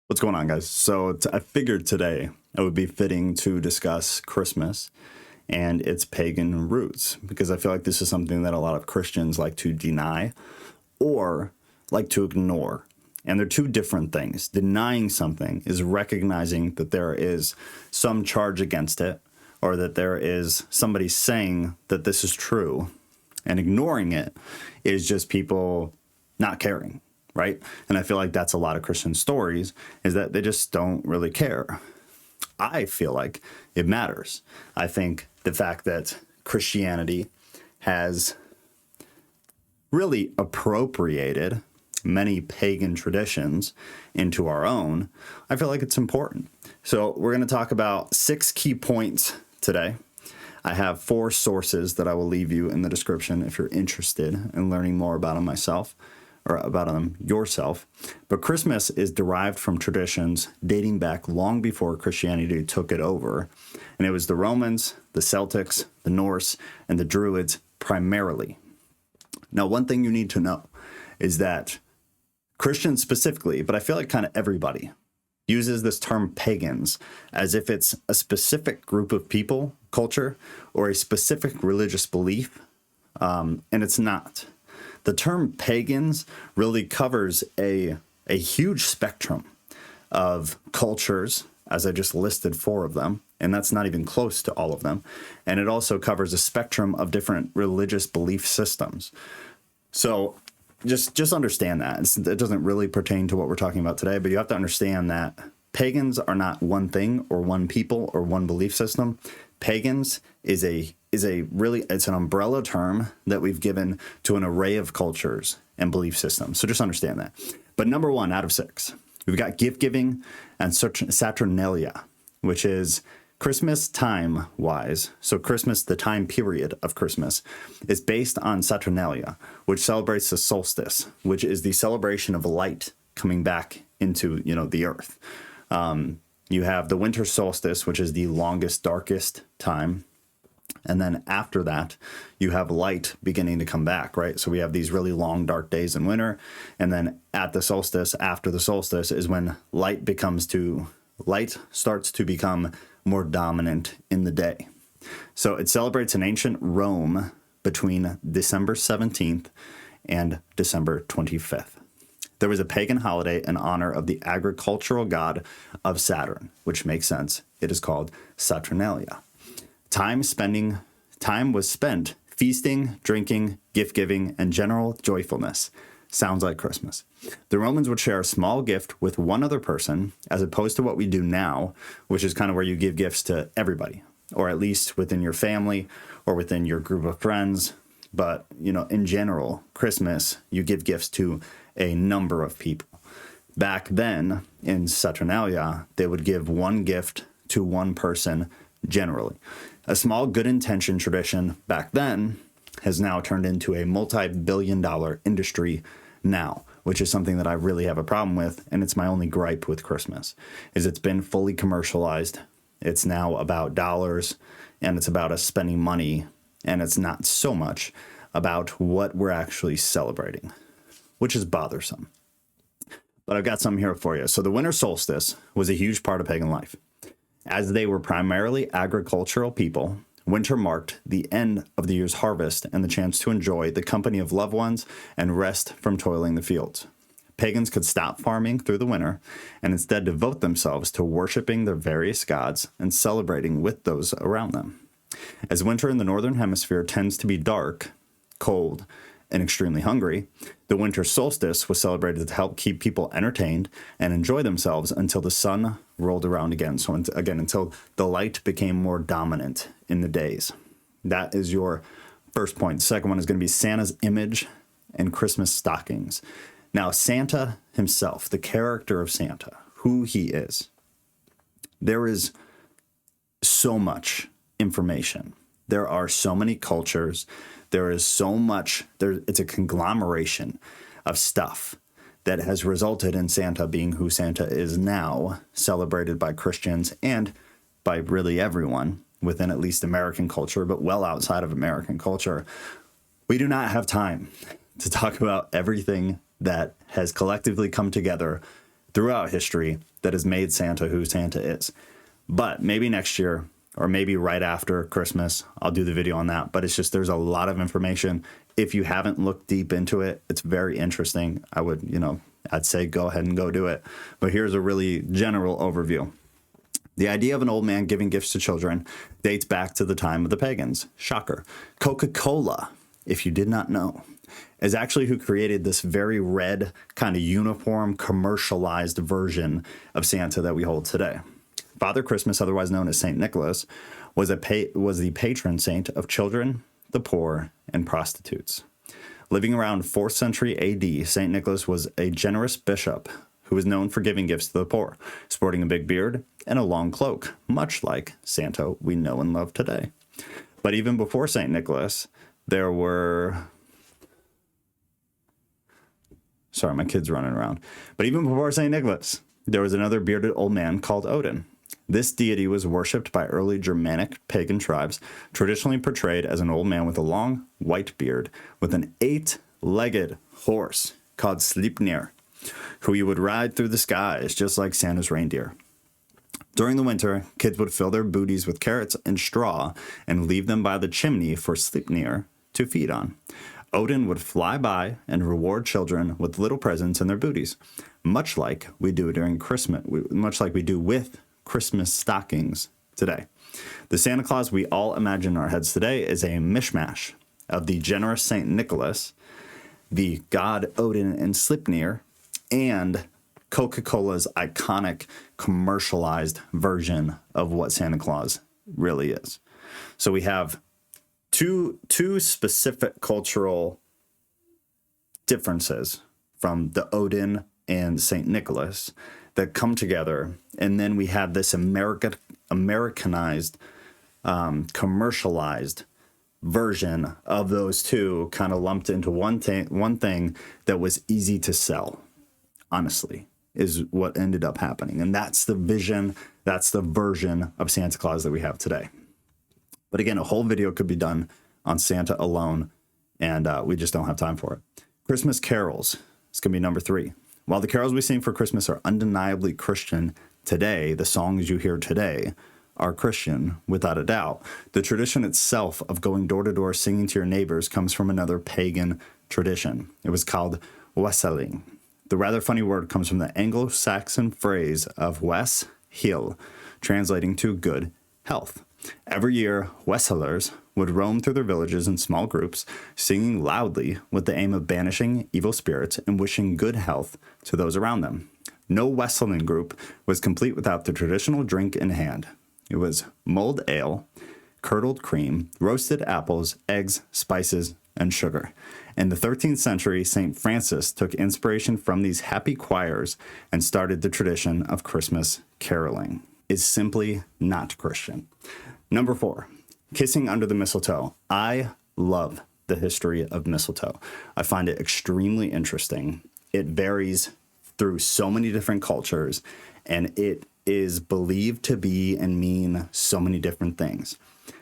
What's going on, guys? I figured today it would be fitting to discuss Christmas and its pagan roots, because I feel like this is something that a lot of Christians like to deny or like to ignore. And they're two different things. Denying something is recognizing that there is some charge against it, or that there is somebody saying that this is true. And ignoring it is just people not caring. Right? And I feel like that's a lot of Christian stories, is that they just don't really care. I feel like it matters. I think the fact that Christianity has really appropriated many pagan traditions into our own, I feel like it's important. So we're going to talk about 6 key points today. I have 4 sources that I will leave you in the description if you're interested in learning more about them myself. Or about them yourself. But Christmas is derived from traditions dating back long before Christianity took it over. And it was the Romans, the Celtics, the Norse, and the Druids primarily. Now, one thing you need to know is that Christians specifically, but I feel like kind of everybody, uses this term pagans as if it's a specific group of people, culture, or a specific religious belief. And it's not. The term pagans really covers a huge spectrum of cultures, as I just listed 4 of them, and that's not even close to all of them. And it also covers a spectrum of different religious belief systems. So just understand that. It doesn't really pertain to what we're talking about today, but you have to understand that pagans are not one thing or one people or one belief system. Pagans is it's an umbrella term that we've given to an array of cultures and belief systems. So just understand that. But number 1 out of 6, we've got gift giving and Saturnalia, which is Christmas time wise. So Christmas, the time period of Christmas, is based on Saturnalia, which celebrates the solstice, which is the celebration of light coming back into, the earth. You have the winter solstice, which is the longest, darkest time. And then after that, you have light beginning to come back, right? So we have these really long, dark days in winter. And then at the solstice, after the solstice, is when light starts to become more dominant in the day. So it celebrates in ancient Rome between December 17th and December 25th. There was a pagan holiday in honor of the agricultural god of Saturn, which makes sense. It is called Saturnalia. Time was spent feasting, drinking, gift-giving, and general joyfulness. Sounds like Christmas. The Romans would share a small gift with one other person, as opposed to what we do now, which is kind of where you give gifts to everybody, or at least within your family or within your group of friends. But, in general, Christmas, you give gifts to a number of people. Back then, in Saturnalia, they would give one gift to one person generally. A small good intention tradition back then has now turned into a multi-billion-dollar industry now, which is something that I really have a problem with, and it's my only gripe with Christmas, is it's been fully commercialized. It's now about dollars, and it's about us spending money, and it's not so much about what we're actually celebrating, which is bothersome. But I've got something here for you. So the winter solstice was a huge part of pagan life. As they were primarily agricultural people, winter marked the end of the year's harvest and the chance to enjoy the company of loved ones and rest from toiling the fields. Pagans could stop farming through the winter and instead devote themselves to worshiping their various gods and celebrating with those around them. As winter in the northern hemisphere tends to be dark, cold, and extremely hungry, the winter solstice was celebrated to help keep people entertained and enjoy themselves until the sun rolled around again. So again, until the light became more dominant in the days. That is your first point. The second one is going to be Santa's image and Christmas stockings. Now, Santa himself, the character of Santa, who he is, there is so much information. There are so many cultures. There is so much, it's a conglomeration of stuff that has resulted in Santa being who Santa is now, celebrated by Christians and by really everyone within at least American culture, but well outside of American culture. We do not have time to talk about everything that has collectively come together throughout history that has made Santa who Santa is. But maybe next year, or maybe right after Christmas, I'll do the video on that. But it's just, there's a lot of information. If you haven't looked deep into it, it's very interesting. I'd say go ahead and go do it. But here's a really general overview. The idea of an old man giving gifts to children dates back to the time of the pagans. Shocker. Coca-Cola, if you did not know, is actually who created this very red, kind of uniform, commercialized version of Santa that we hold today. Father Christmas, otherwise known as Saint Nicholas, was the patron saint of children, the poor, and prostitutes. Living around 4th century AD, Saint Nicholas was a generous bishop who was known for giving gifts to the poor, sporting a big beard and a long cloak, much like Santa we know and love today. But even before Saint Nicholas, there were... Sorry, my kid's running around. But even before Saint Nicholas, there was another bearded old man called Odin. This deity was worshipped by early Germanic pagan tribes, traditionally portrayed as an old man with a long white beard with an 8-legged horse called Sleipnir, who he would ride through the skies just like Santa's reindeer. During the winter, kids would fill their booties with carrots and straw and leave them by the chimney for Sleipnir to feed on. Odin would fly by and reward children with little presents in their booties, much like we do with Christmas stockings today. The Santa Claus we all imagine in our heads today is a mishmash of the generous Saint Nicholas, the god Odin and Sleipnir, and Coca-Cola's iconic commercialized version of what Santa Claus really is. So we have two specific cultural differences from the Odin and Saint Nicholas that come together, and then we have this Americanized, commercialized version of those two kind of lumped into one thing that was easy to sell, honestly, is what ended up happening. And that's the vision, that's the version of Santa Claus that we have today. But again, a whole video could be done on Santa alone, and we just don't have time for it. Christmas carols is going to be number 3. While the carols we sing for Christmas are undeniably Christian today, the songs you hear today are Christian without a doubt. The tradition itself of going door to door singing to your neighbors comes from another pagan tradition. It was called wassailing. The rather funny word comes from the Anglo-Saxon phrase of wes, heal, translating to good health. Every year, wassailers would roam through their villages in small groups, singing loudly with the aim of banishing evil spirits and wishing good health to those around them. No wassailing group was complete without the traditional drink in hand. It was mulled ale, curdled cream, roasted apples, eggs, spices, and sugar. In the 13th century, St. Francis took inspiration from these happy choirs and started the tradition of Christmas caroling. Is simply not Christian. Number 4, kissing under the mistletoe. I love the history of mistletoe. I find it extremely interesting. It varies through so many different cultures, and it is believed to be and mean so many different things.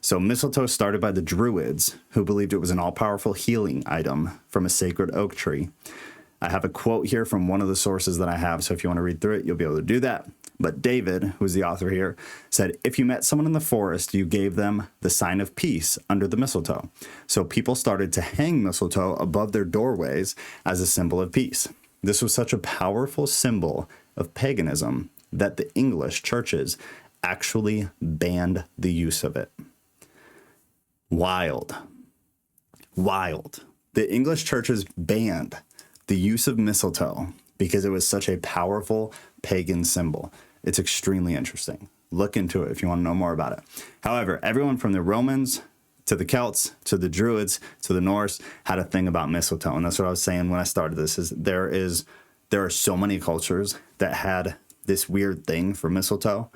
So mistletoe started by the Druids, who believed it was an all-powerful healing item from a sacred oak tree. I have a quote here from one of the sources that I have, so if you want to read through it, you'll be able to do that. But David, who's the author here, said, if you met someone in the forest, you gave them the sign of peace under the mistletoe. So people started to hang mistletoe above their doorways as a symbol of peace. This was such a powerful symbol of paganism that the English churches actually banned the use of it. Wild. The English churches banned the use of mistletoe because it was such a powerful pagan symbol. It's extremely interesting. Look into it if you want to know more about it. However, everyone from the Romans to the Celts to the Druids to the Norse had a thing about mistletoe. And that's what I was saying when I started this, is there are so many cultures that had this weird thing for mistletoe,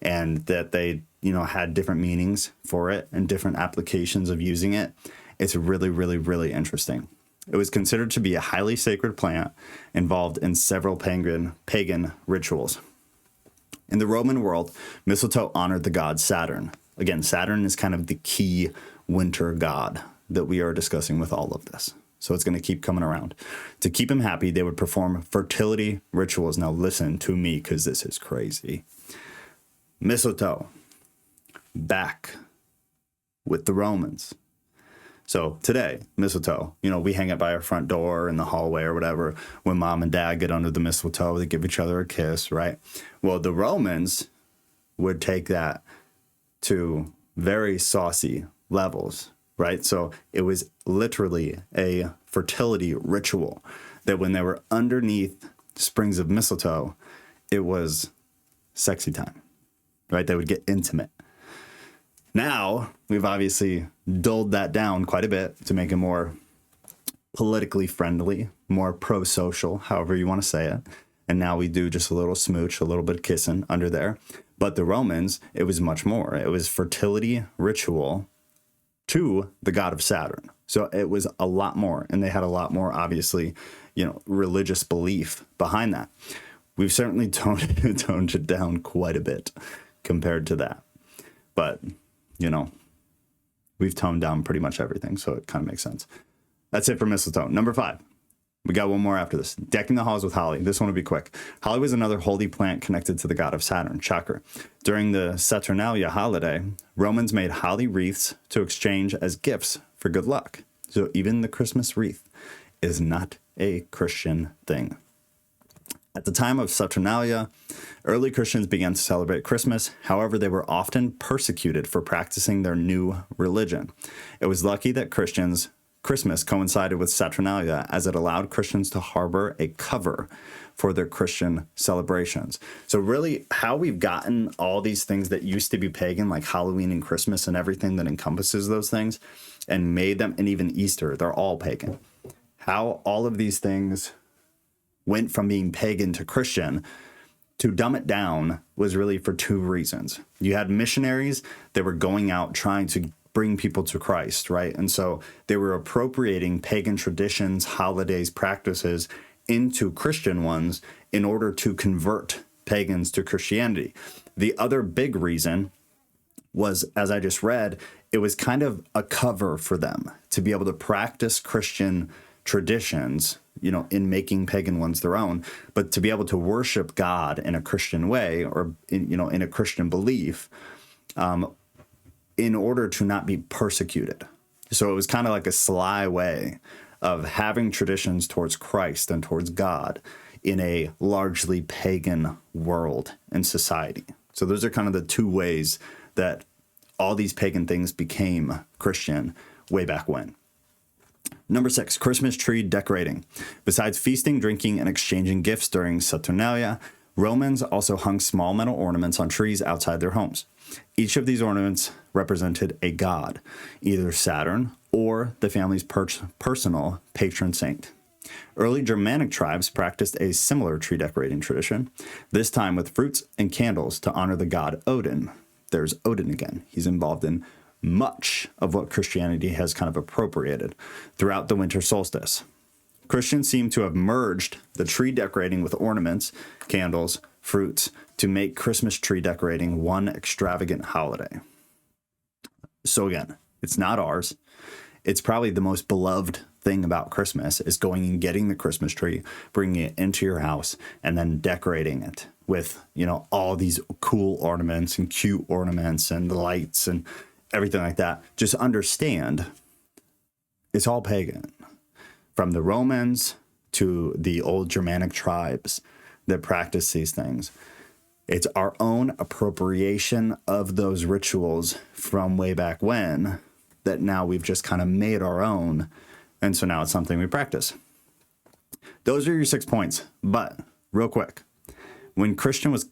and that they, had different meanings for it and different applications of using it. It's really, really, really interesting. It was considered to be a highly sacred plant involved in several pagan rituals. In the Roman world, mistletoe honored the god Saturn. Again, Saturn is kind of the key winter god that we are discussing with all of this. So it's going to keep coming around. To keep him happy, they would perform fertility rituals. Now listen to me, because this is crazy. Mistletoe, back with the Romans. So today, mistletoe, we hang it by our front door in the hallway or whatever. When mom and dad get under the mistletoe, they give each other a kiss, right? Well, the Romans would take that to very saucy levels, right? So it was literally a fertility ritual that when they were underneath springs of mistletoe, it was sexy time, right? They would get intimate. Now, we've obviously dulled that down quite a bit to make it more politically friendly, more pro-social, however you want to say it. And now we do just a little smooch, a little bit of kissing under there. But the Romans, it was much more. It was fertility ritual to the god of Saturn. So it was a lot more. And they had a lot more, obviously, religious belief behind that. We've certainly toned it down quite a bit compared to that. But we've toned down pretty much everything, so it kind of makes sense. That's it for mistletoe. Number 5. We got one more after this. Decking the halls with holly. This one will be quick. Holly was another holy plant connected to the god of Saturn, Shocker. During the Saturnalia holiday, Romans made holly wreaths to exchange as gifts for good luck. So even the Christmas wreath is not a Christian thing. At the time of Saturnalia, early Christians began to celebrate Christmas. However, they were often persecuted for practicing their new religion. It was lucky that Christmas coincided with Saturnalia, as it allowed Christians to harbor a cover for their Christian celebrations. So really, how we've gotten all these things that used to be pagan, like Halloween and Christmas and everything that encompasses those things, and made them, and even Easter, they're all pagan. How all of these things went from being pagan to Christian, to dumb it down, was really for 2 reasons. You had missionaries that were going out trying to bring people to Christ, right? And so they were appropriating pagan traditions, holidays, practices into Christian ones in order to convert pagans to Christianity. The other big reason was, as I just read, it was kind of a cover for them to be able to practice Christian traditions, in making pagan ones their own, but to be able to worship God in a Christian way, or in a Christian belief, in order to not be persecuted. So it was kind of like a sly way of having traditions towards Christ and towards God in a largely pagan world and society. So those are kind of the 2 ways that all these pagan things became Christian way back when. Number 6, Christmas tree decorating. Besides feasting, drinking, and exchanging gifts during Saturnalia, Romans also hung small metal ornaments on trees outside their homes. Each of these ornaments represented a god, either Saturn or the family's personal patron saint. Early Germanic tribes practiced a similar tree decorating tradition, this time with fruits and candles to honor the god Odin. There's Odin again. He's involved in much of what Christianity has kind of appropriated throughout the winter solstice. Christians seem to have merged the tree decorating with ornaments, candles, fruits to make Christmas tree decorating one extravagant holiday. So again, it's not ours. It's probably the most beloved thing about Christmas is going and getting the Christmas tree, bringing it into your house, and then decorating it with, all these cool ornaments and cute ornaments and the lights and everything like that. Just understand, it's all pagan. From the Romans to the old Germanic tribes that practice these things. It's our own appropriation of those rituals from way back when that now we've just kind of made our own. And so now it's something we practice. Those are your 6 points. But real quick, when Christmas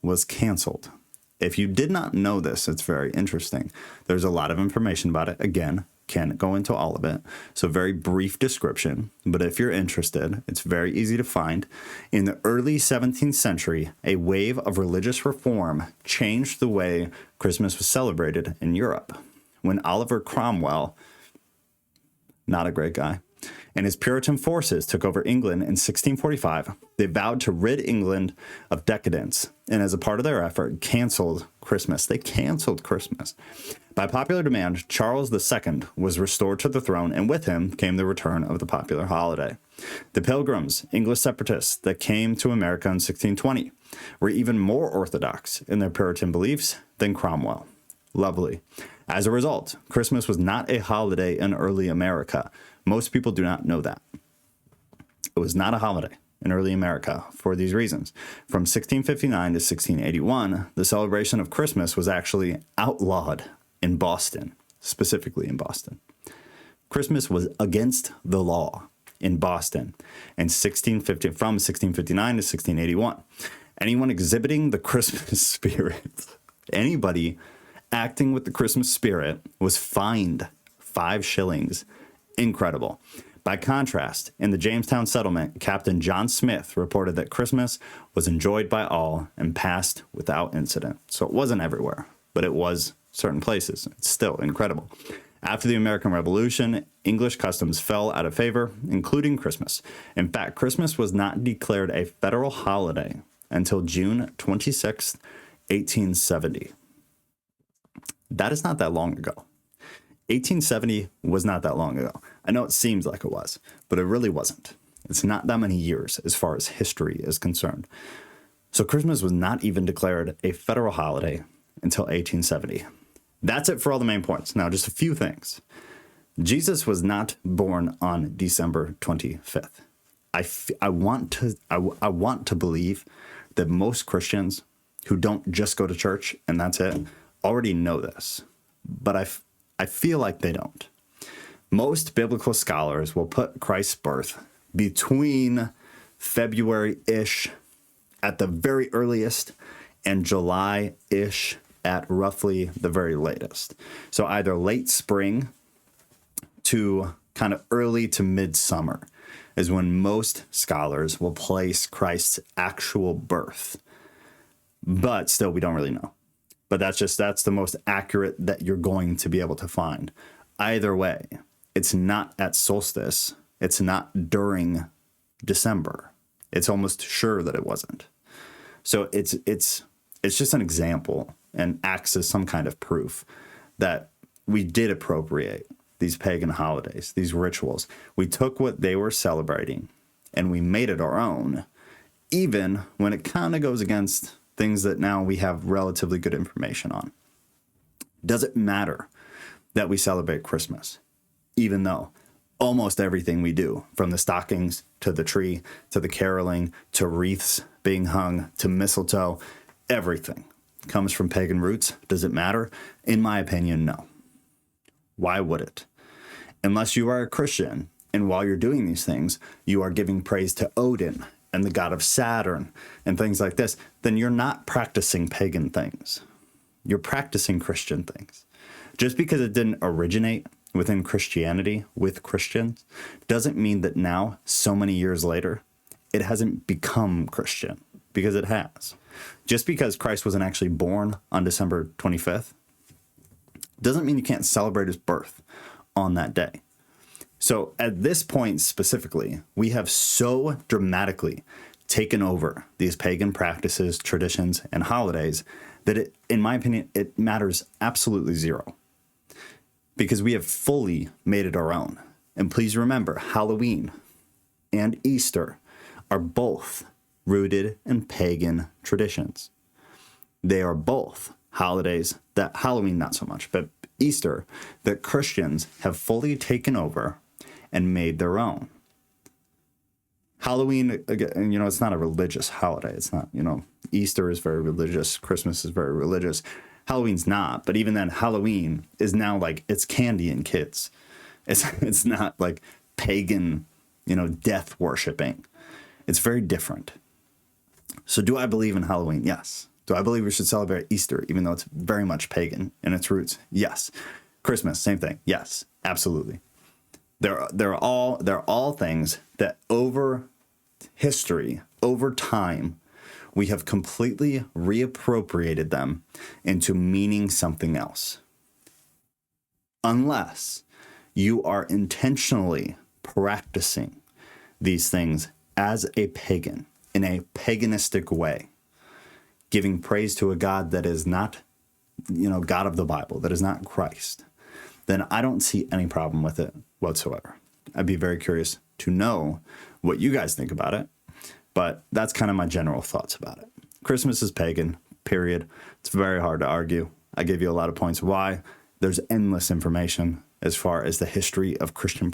was canceled, if you did not know this, it's very interesting. There's a lot of information about it. Again, can't go into all of it. So very brief description, but if you're interested, it's very easy to find. In the early 17th century, a wave of religious reform changed the way Christmas was celebrated in Europe. When Oliver Cromwell, not a great guy, and his Puritan forces took over England in 1645, they vowed to rid England of decadence, and as a part of their effort, canceled Christmas. They canceled Christmas. By popular demand, Charles II was restored to the throne, and with him came the return of the popular holiday. The Pilgrims, English separatists that came to America in 1620, were even more orthodox in their Puritan beliefs than Cromwell. Lovely. As a result, Christmas was not a holiday in early America. Most people do not know that. It was not a holiday in early America for these reasons. From 1659 to 1681, the celebration of Christmas was actually outlawed in Boston, specifically in Boston. Christmas was against the law in Boston in from 1659 to 1681. Anyone exhibiting the Christmas spirit, anybody acting with the Christmas spirit, was fined 5 shillings. Incredible. By contrast, in the Jamestown settlement, Captain John Smith reported that Christmas was enjoyed by all and passed without incident. So it wasn't everywhere, but it was certain places. It's still incredible. After the American Revolution, English customs fell out of favor, including Christmas. In fact, Christmas was not declared a federal holiday until June 26, 1870. That is not that long ago. 1870 was not that long ago. I know it seems like it was, but it really wasn't. It's not that many years as far as history is concerned. So Christmas was not even declared a federal holiday until 1870. That's it for all the main points. Now, just a few things. Jesus was not born on December 25th. I want to believe that most Christians who don't just go to church and that's it already know this, but I feel like they don't. Most biblical scholars will put Christ's birth between February-ish at the very earliest and July-ish at roughly the very latest. So either late spring to kind of early to midsummer is when most scholars will place Christ's actual birth. But still, we don't really know. But that's the most accurate that you're going to be able to find. Either way, it's not at solstice. It's not during December. It's almost sure that it wasn't. So it's just an example and acts as some kind of proof that we did appropriate these pagan holidays, these rituals. We took what they were celebrating and we made it our own, even when it kind of goes against things that now we have relatively good information on. Does it matter that we celebrate Christmas, even though almost everything we do, from the stockings to the tree, to the caroling, to wreaths being hung, to mistletoe, everything comes from pagan roots? Does it matter? In my opinion, no. Why would it? Unless you are a Christian, and while you're doing these things, you are giving praise to Odin and the god of Saturn and things like this, then you're not practicing pagan things. You're practicing Christian things. Just because it didn't originate within Christianity with Christians doesn't mean that now, so many years later, it hasn't become Christian, because it has. Just because Christ wasn't actually born on December 25th doesn't mean you can't celebrate his birth on that day. So at this point specifically, we have so dramatically taken over these pagan practices, traditions, and holidays that it, in my opinion, it matters absolutely zero, because we have fully made it our own. And please remember, Halloween and Easter are both rooted in pagan traditions. They are both holidays that, Halloween not so much, but Easter, that Christians have fully taken over and made their own. Halloween, again, it's not a religious holiday. It's not, Easter is very religious. Christmas is very religious. Halloween's not. But even then, Halloween is now like, it's candy and kids. It's not like pagan, death worshiping. It's very different. So do I believe in Halloween? Yes. Do I believe we should celebrate Easter, even though it's very much pagan in its roots? Yes. Christmas, same thing. Yes, absolutely. They're all things that over history, over time, we have completely reappropriated them into meaning something else. Unless you are intentionally practicing these things as a pagan in a paganistic way, giving praise to a God that is not, God of the Bible, that is not Christ, then I don't see any problem with it whatsoever. I'd be very curious to know what you guys think about it, but that's kind of my general thoughts about it. Christmas is pagan, period. It's very hard to argue. I gave you a lot of points why. There's endless information as far as the history of Christmas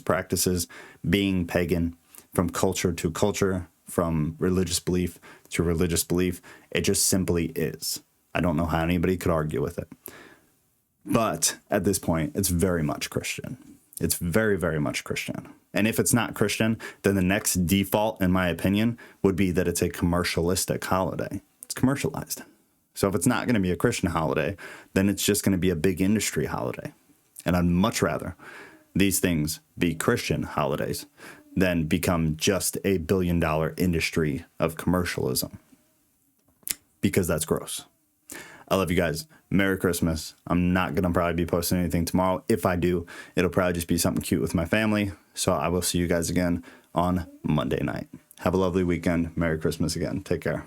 practices being pagan, from culture to culture, from religious belief to religious belief. It just simply is. I don't know how anybody could argue with it. But at this point, it's very much Christian. It's very, very much Christian. And if it's not Christian, then the next default, in my opinion, would be that it's a commercialistic holiday. It's commercialized. So if it's not going to be a Christian holiday, then it's just going to be a big industry holiday. And I'd much rather these things be Christian holidays than become just a billion-dollar industry of commercialism, because that's gross. I love you guys. Merry Christmas. I'm not going to probably be posting anything tomorrow. If I do, it'll probably just be something cute with my family. So I will see you guys again on Monday night. Have a lovely weekend. Merry Christmas again. Take care.